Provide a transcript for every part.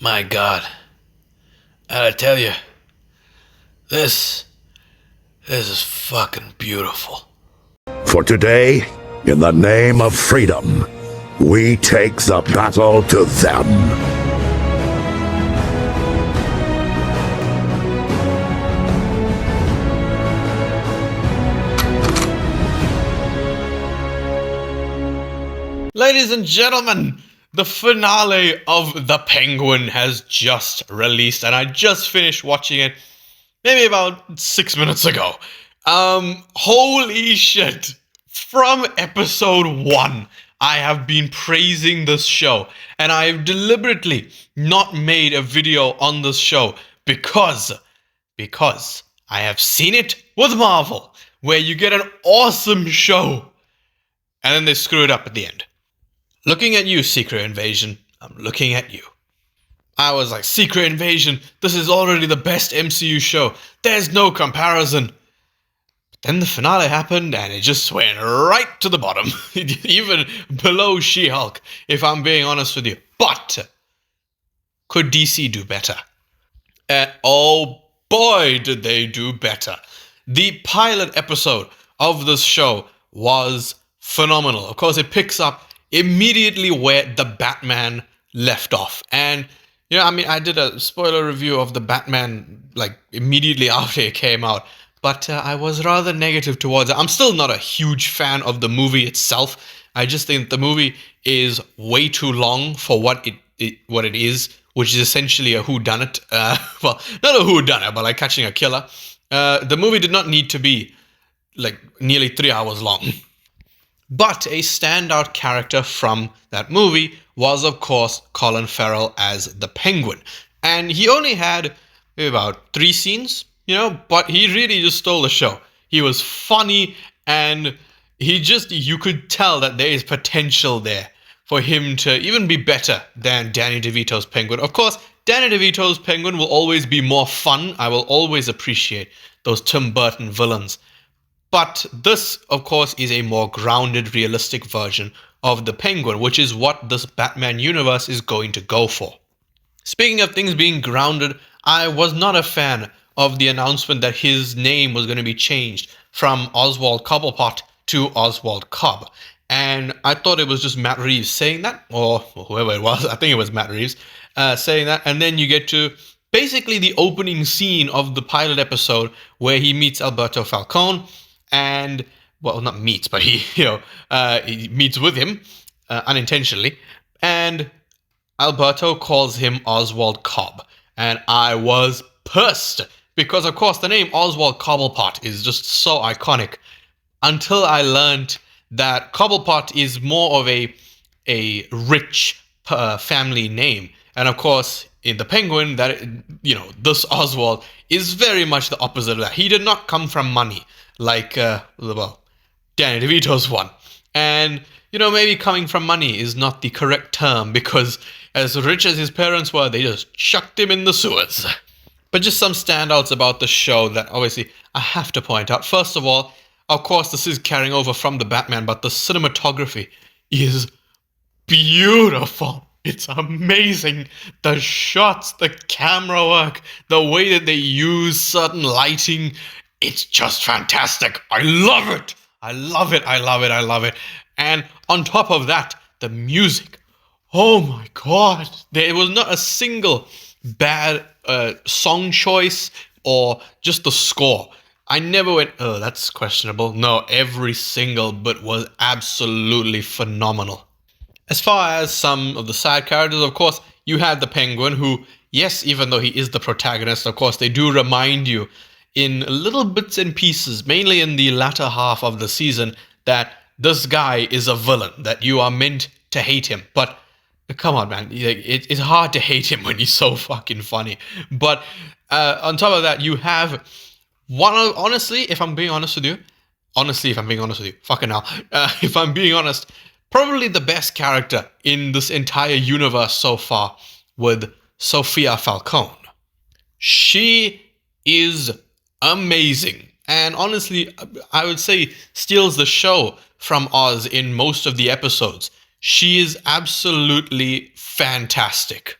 My God, I tell you, this is fucking beautiful. For today, in the name of freedom, we take the battle to them. Ladies and gentlemen, the finale of The Penguin has just released, and I just finished watching it maybe about 6 minutes ago. Holy shit. From episode 1, I have been praising this show, and I've deliberately not made a video on this show because I have seen it with Marvel, where you get an awesome show, and then they screw it up at the end. Looking at you, Secret Invasion. I'm looking at you. I was like, Secret Invasion, this is already the best MCU show. There's no comparison. But then the finale happened and it just went right to the bottom. Even below She-Hulk, if I'm being honest with you. But could DC do better? Oh boy, did they do better. The pilot episode of this show was phenomenal. Of course, it picks up immediately where the Batman left off. And, I did a spoiler review of the Batman, immediately after it came out. But I was rather negative towards it. I'm still not a huge fan of the movie itself. I just think the movie is way too long for what it is, which is essentially a whodunit. Well, not a whodunit, but like catching a killer. The movie did not need to be nearly 3 hours long. But a standout character from that movie was, of course, Colin Farrell as the Penguin. And he only had maybe about 3 scenes, but he really just stole the show. He was funny, and you could tell that there is potential there for him to even be better than Danny DeVito's Penguin. Of course, Danny DeVito's Penguin will always be more fun. I will always appreciate those Tim Burton villains. But this, of course, is a more grounded, realistic version of the Penguin, which is what this Batman universe is going to go for. Speaking of things being grounded, I was not a fan of the announcement that his name was going to be changed from Oswald Cobblepot to Oswald Cobb. And I thought it was just Matt Reeves saying that, or whoever it was, I think it was Matt Reeves, saying that. And then you get to basically the opening scene of the pilot episode where he meets Alberto Falcone. And, well, not meets, but he meets with him unintentionally. And Alberto calls him Oswald Cobb. And I was pissed because, of course, the name Oswald Cobblepot is just so iconic. Until I learned that Cobblepot is more of a rich family name. And, of course, in the Penguin, this Oswald is very much the opposite of that. He did not come from money like, Danny DeVito's one. And, maybe coming from money is not the correct term because as rich as his parents were, they just chucked him in the sewers. But just some standouts about the show that obviously I have to point out. First of all, of course, this is carrying over from the Batman, but the cinematography is beautiful. It's amazing. The shots, the camera work, the way that they use certain lighting, it's just fantastic. I love it. I love it. I love it. I love it. And on top of that, the music. Oh my God. There was not a single bad song choice or just the score. I never went, oh, that's questionable. No, every single bit was absolutely phenomenal. As far as some of the side characters, of course, you had the Penguin who, yes, even though he is the protagonist, of course, they do remind you in little bits and pieces, mainly in the latter half of the season, that this guy is a villain, that you are meant to hate him. But come on, man, it's hard to hate him when he's so fucking funny. But on top of that, you have honestly, if I'm being honest with you, fucking hell, if I'm being honest, probably the best character in this entire universe so far with Sophia Falcone. She is amazing. And honestly, I would say steals the show from Oz in most of the episodes. She is absolutely fantastic.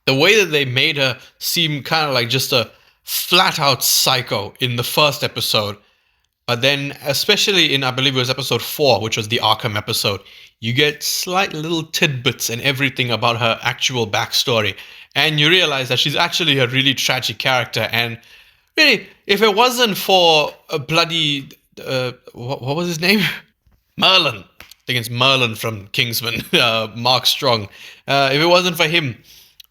The way that they made her seem kind of like just a flat out psycho in the first episode, but then, especially in, I believe it was episode 4, which was the Arkham episode, you get slight little tidbits and everything about her actual backstory. And you realize that she's actually a really tragic character. And really, if it wasn't for a bloody, what was his name? Merlin. I think it's Merlin from Kingsman, Mark Strong. If it wasn't for him,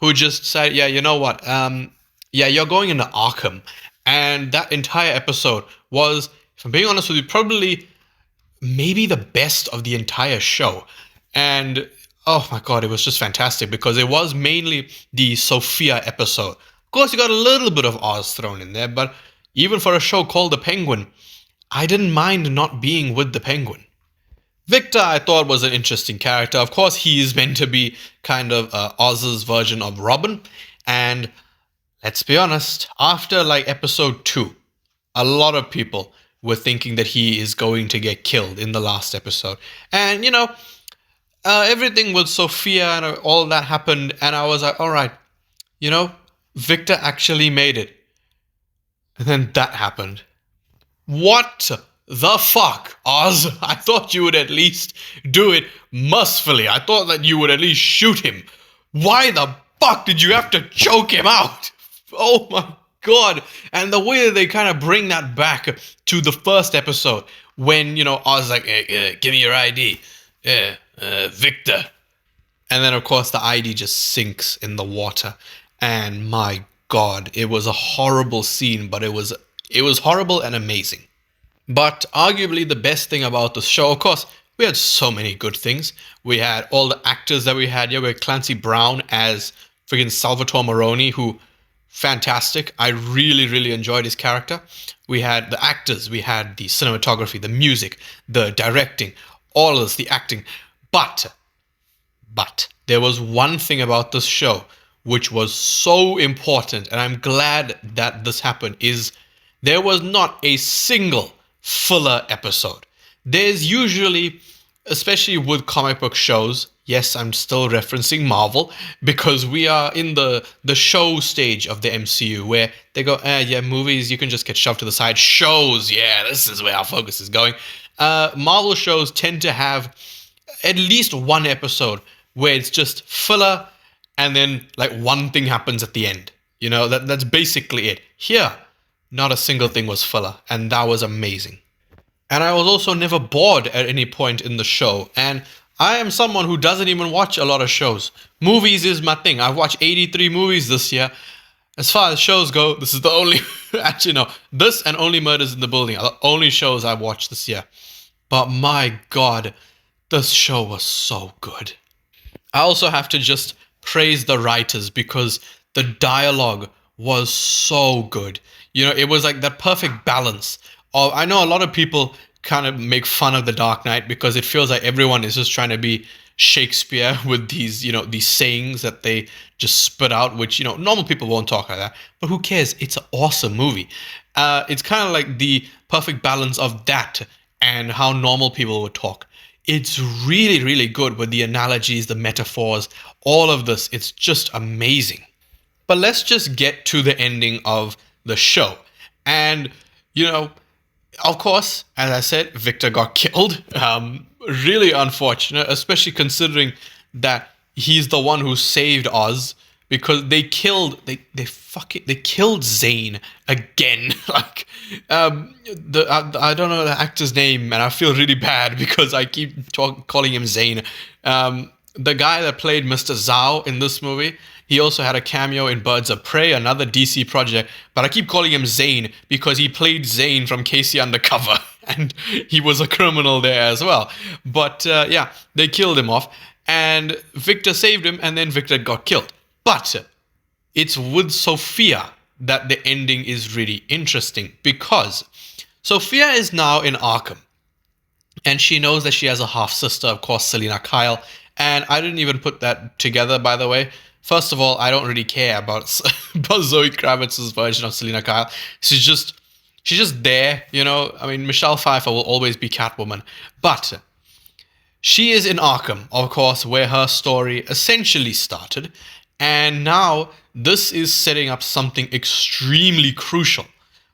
who just said, yeah, you know what? Yeah, you're going into Arkham. And that entire episode was, if I'm being honest with you, probably maybe the best of the entire show. And oh my God, it was just fantastic because it was mainly the Sophia episode. Of course, you got a little bit of Oz thrown in there, but even for a show called The Penguin, I didn't mind not being with the Penguin. Victor, I thought, was an interesting character. Of course, he is meant to be kind of Oz's version of Robin. And let's be honest, after like episode 2, a lot of people were thinking that he is going to get killed in the last episode. And, you know, everything with Sophia and all that happened. And I was like, all right, you know, Victor actually made it. And then that happened. What the fuck, Oz? I thought you would at least do it mercifully. I thought that you would at least shoot him. Why the fuck did you have to choke him out? Oh my God. And the way that they kind of bring that back to the first episode when, you know, Oz like, give me your ID. Victor. And then, of course, the ID just sinks in the water. And my God, it was a horrible scene, but it was horrible and amazing. But arguably the best thing about the show, of course, we had so many good things. We had all the actors that we had. Yeah, we had Clancy Brown as friggin' Salvatore Maroni, who, fantastic. I really, really enjoyed his character. We had the actors, we had the cinematography, the music, the directing, all of this, the acting. But there was one thing about this show which was so important, and I'm glad that this happened, is there was not a single filler episode. There's usually, especially with comic book shows, yes, I'm still referencing Marvel, because we are in the show stage of the MCU, where they go, yeah, movies, you can just get shoved to the side. Shows, yeah, this is where our focus is going. Marvel shows tend to have at least one episode where it's just filler, and then like one thing happens at the end. You know, that's basically it. Here, not a single thing was filler, and that was amazing. And I was also never bored at any point in the show. And I am someone who doesn't even watch a lot of shows. Movies is my thing. I've watched 83 movies this year. As far as shows go, this is the only... Actually, no. This and Only Murders in the Building are the only shows I've watched this year. But my God, this show was so good. I also have to just praise the writers because the dialogue was so good. You know, it was like that perfect balance of, I know a lot of people kind of make fun of The Dark Knight because it feels like everyone is just trying to be Shakespeare with these, you know, these sayings that they just spit out, which, you know, normal people won't talk like that. But who cares? It's an awesome movie. It's kind of like the perfect balance of that and how normal people would talk. It's really, really good with the analogies, the metaphors, all of this. It's just amazing. But let's just get to the ending of the show. And, you know, of course, as I said, Victor got killed. Really unfortunate, especially considering that he's the one who saved Oz, because they killed Zane again. Like, I don't know the actor's name, and I feel really bad because I keep calling him Zane. The guy that played Mr. Zhao in this movie, he also had a cameo in Birds of Prey, another DC project, but I keep calling him Zane because he played Zane from Casey Undercover, and he was a criminal there as well. But yeah, they killed him off, and Victor saved him, and then Victor got killed. But it's with Sophia that the ending is really interesting, because Sophia is now in Arkham, and she knows that she has a half-sister, of course, Selina Kyle. And I didn't even put that together, by the way. First of all, I don't really care about Zoe Kravitz's version of Selina Kyle. She's just there, you know. I mean, Michelle Pfeiffer will always be Catwoman. But she is in Arkham, of course, where her story essentially started. And now this is setting up something extremely crucial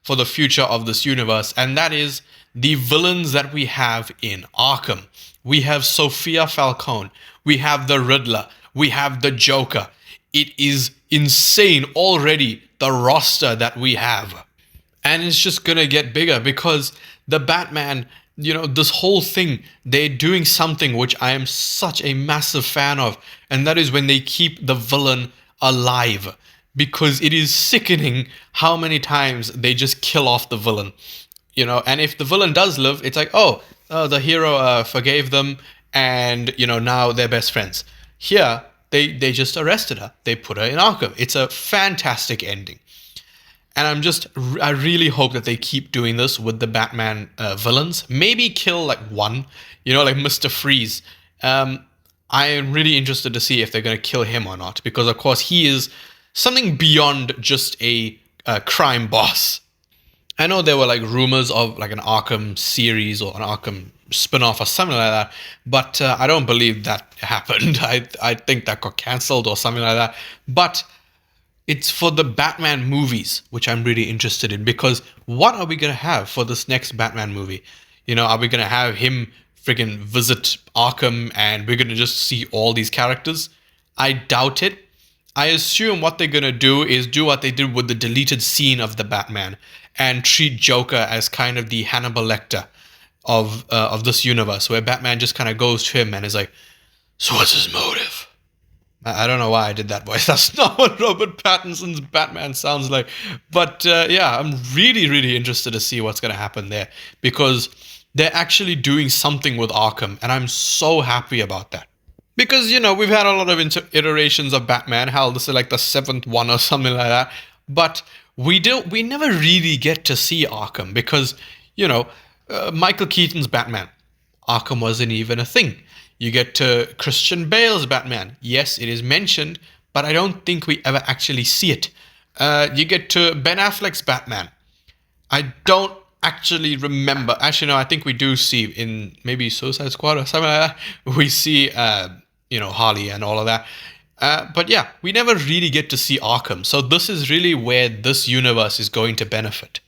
for the future of this universe, and that is the villains that we have in Arkham. We have Sophia Falcone, we have the Riddler, we have the Joker. It is insane already, the roster that we have. And it's just gonna get bigger because the Batman, this whole thing, they're doing something which I am such a massive fan of, and that is when they keep the villain alive. Because it is sickening how many times they just kill off the villain. And if the villain does live, it's like, the hero forgave them, and now they're best friends. Here, they just arrested her. They put her in Arkham. It's a fantastic ending. And I really hope that they keep doing this with the Batman villains. Maybe kill like one, like Mr. Freeze. I am really interested to see if they're going to kill him or not, because of course he is something beyond just a crime boss. I know there were like rumors of like an Arkham series or an Arkham spin-off or something like that, but I don't believe that happened. I think that got cancelled or something like that. But it's for the Batman movies, which I'm really interested in, because what are we going to have for this next Batman movie? Are we going to have him friggin' visit Arkham and we're going to just see all these characters? I doubt it. I assume what they're going to do is do what they did with the deleted scene of the Batman and treat Joker as kind of the Hannibal Lecter of this universe, where Batman just kind of goes to him and is like, so what's his motive? I don't know why I did that voice. That's not what Robert Pattinson's Batman sounds like. But yeah, I'm really, really interested to see what's going to happen there, because they're actually doing something with Arkham, and I'm so happy about that. Because, we've had a lot of iterations of Batman. Hell, this is like the 7th one or something like that. But we never really get to see Arkham because, Michael Keaton's Batman, Arkham wasn't even a thing. You get to Christian Bale's Batman. Yes, it is mentioned, but I don't think we ever actually see it. You get to Ben Affleck's Batman. I don't actually remember. Actually, no, I think we do see in maybe Suicide Squad or something like that. We see, Harley and all of that. But yeah, we never really get to see Arkham. So this is really where this universe is going to benefit.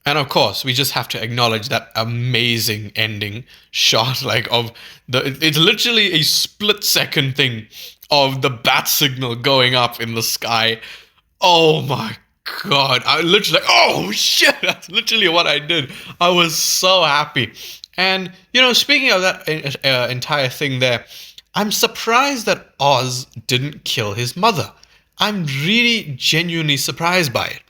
And of course, we just have to acknowledge that amazing ending shot, it's literally a split-second thing of the bat signal going up in the sky. Oh my God. I literally, oh shit, that's literally what I did. I was so happy. And, speaking of that entire thing there, I'm surprised that Oz didn't kill his mother. I'm really genuinely surprised by it.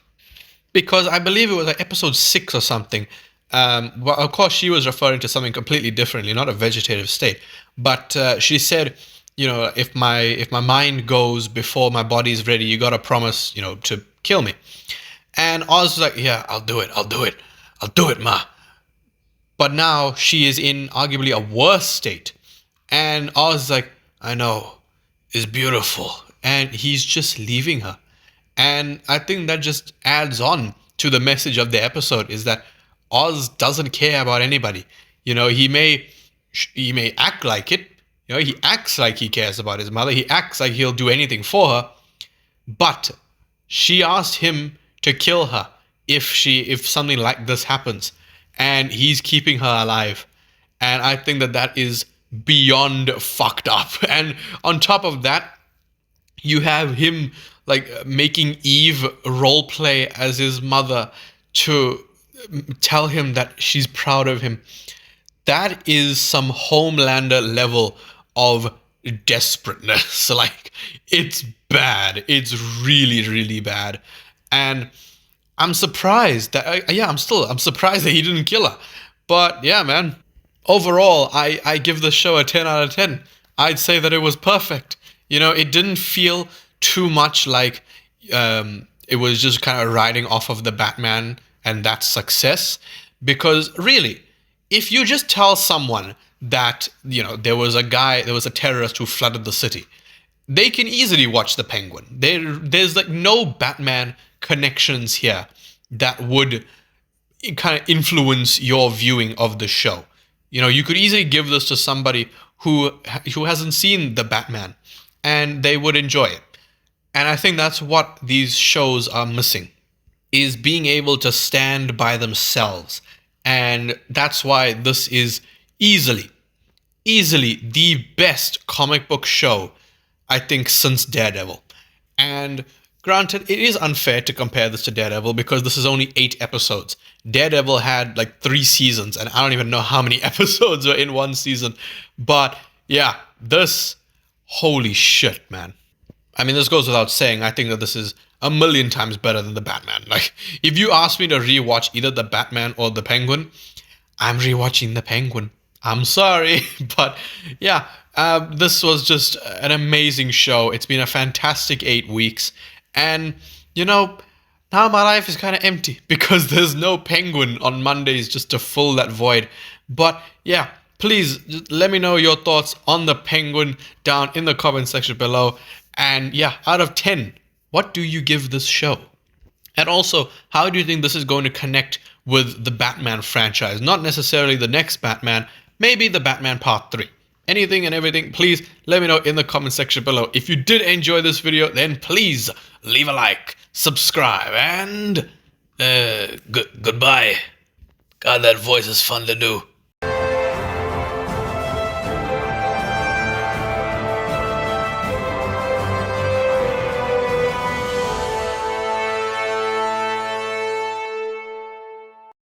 Because I believe it was like episode 6 or something. Well, of course, she was referring to something completely differently, not a vegetative state. But she said, if my mind goes before my body's ready, you gotta promise, to kill me. And Oz was like, yeah, I'll do it, ma. But now she is in arguably a worse state. And Oz is like, I know, it's beautiful. And he's just leaving her. And I think that just adds on to the message of the episode, is that Oz doesn't care about anybody. He may act like it. He acts like he cares about his mother. He acts like he'll do anything for her. But she asked him to kill her if something like this happens. And he's keeping her alive. And I think that is beyond fucked up. And on top of that, you have him making Eve roleplay as his mother to tell him that she's proud of him. That is some Homelander level of desperateness. It's bad. It's really, really bad. And I'm surprised that, I'm surprised that he didn't kill her. But yeah, man, overall, I give the show a 10 out of 10. I'd say that it was perfect. It didn't feel too much like it was just kind of riding off of the Batman and that's success. Because really, if you just tell someone that, there was a terrorist who flooded the city, they can easily watch The Penguin. There's no Batman connections here that would kind of influence your viewing of the show. You could easily give this to somebody who hasn't seen the Batman, and they would enjoy it. And I think that's what these shows are missing, is being able to stand by themselves. And that's why this is easily the best comic book show, I think, since Daredevil. And granted, it is unfair to compare this to Daredevil because this is only 8 episodes. Daredevil had like 3 seasons, and I don't even know how many episodes were in one season. But yeah, this, holy shit, man. I mean, this goes without saying. I think that this is a million times better than the Batman. Like, if you ask me to rewatch either the Batman or the Penguin, I'm rewatching the Penguin. I'm sorry, but yeah, this was just an amazing show. It's been a fantastic 8 weeks, and you know, now my life is kind of empty because there's no Penguin on Mondays just to fill that void. But yeah, please just let me know your thoughts on the Penguin down in the comment section below. And yeah, out of 10, what do you give this show? And also, how do you think this is going to connect with the Batman franchise? Not necessarily the next Batman, maybe the Batman Part 3. Anything and everything, please let me know in the comment section below. If you did enjoy this video, then please leave a like, subscribe, and goodbye. God, that voice is fun to do.